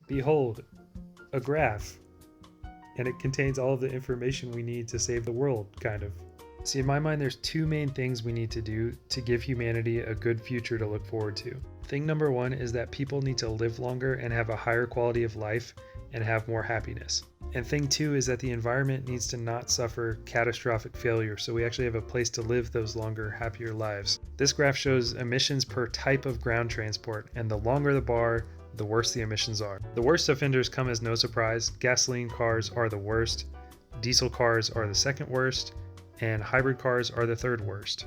Behold, a graph, and it contains all of the information we need to save the world, kind of. See, in my mind, there's two main things we need to do to give humanity a good future to look forward to. Thing number one is that people need to live longer and have a higher quality of life and have more happiness. And thing two is that the environment needs to not suffer catastrophic failure, so we actually have a place to live those longer, happier lives. This graph shows emissions per type of ground transport, and the longer the bar, the worse the emissions are. The worst offenders come as no surprise. Gasoline cars are the worst, diesel cars are the second worst, and hybrid cars are the third worst.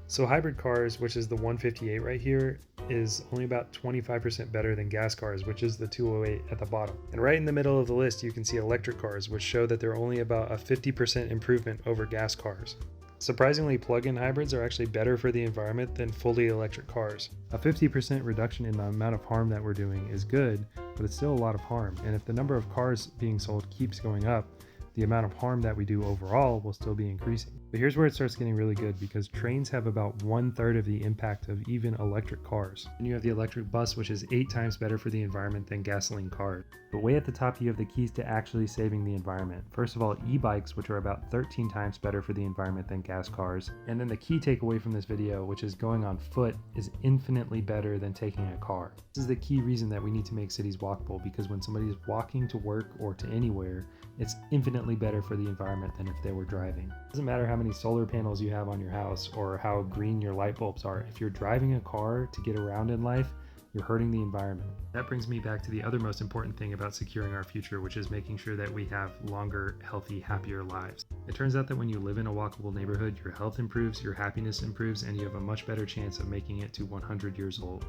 So hybrid cars, which is the 158 right here, is only about 25% better than gas cars, which is the 208 at the bottom. And right in the middle of the list, you can see electric cars, which show that they're only about a 50% improvement over gas cars. Surprisingly, plug-in hybrids are actually better for the environment than fully electric cars. A 50% reduction in the amount of harm that we're doing is good, but it's still a lot of harm. And if the number of cars being sold keeps going up, the amount of harm that we do overall will still be increasing. But here's where it starts getting really good, because trains have about 1/3 of the impact of even electric cars. And you have the electric bus, which is 8 times better for the environment than gasoline cars. But way at the top, you have the keys to actually saving the environment. First of all, e-bikes, which are about 13 times better for the environment than gas cars. And then the key takeaway from this video, which is going on foot, is infinitely better than taking a car. This is the key reason that we need to make cities walkable, because when somebody is walking to work or to anywhere, it's infinitely better for the environment than if they were driving. It doesn't matter how many solar panels you have on your house or how green your light bulbs are. If you're driving a car to get around in life, you're hurting the environment. That brings me back to the other most important thing about securing our future, which is making sure that we have longer, healthy, happier lives. It turns out that when you live in a walkable neighborhood, your health improves, your happiness improves, and you have a much better chance of making it to 100 years old.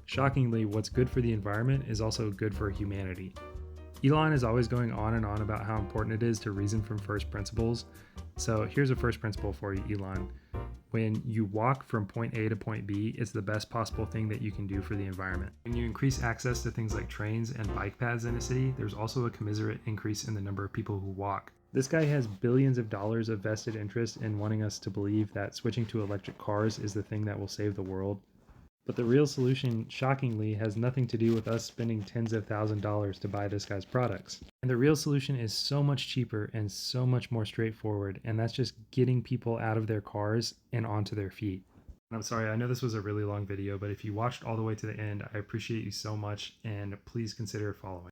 Shockingly, what's good for the environment is also good for humanity. Elon is always going on and on about how important it is to reason from first principles. So here's a first principle for you, Elon. When you walk from point A to point B, it's the best possible thing that you can do for the environment. When you increase access to things like trains and bike paths in a city, there's also a commensurate increase in the number of people who walk. This guy has billions of dollars of vested interest in wanting us to believe that switching to electric cars is the thing that will save the world. But the real solution, shockingly, has nothing to do with us spending tens of thousands of dollars to buy this guy's products. And the real solution is so much cheaper and so much more straightforward, and that's just getting people out of their cars and onto their feet. And I'm sorry, I know this was a really long video, but if you watched all the way to the end, I appreciate you so much, and please consider following.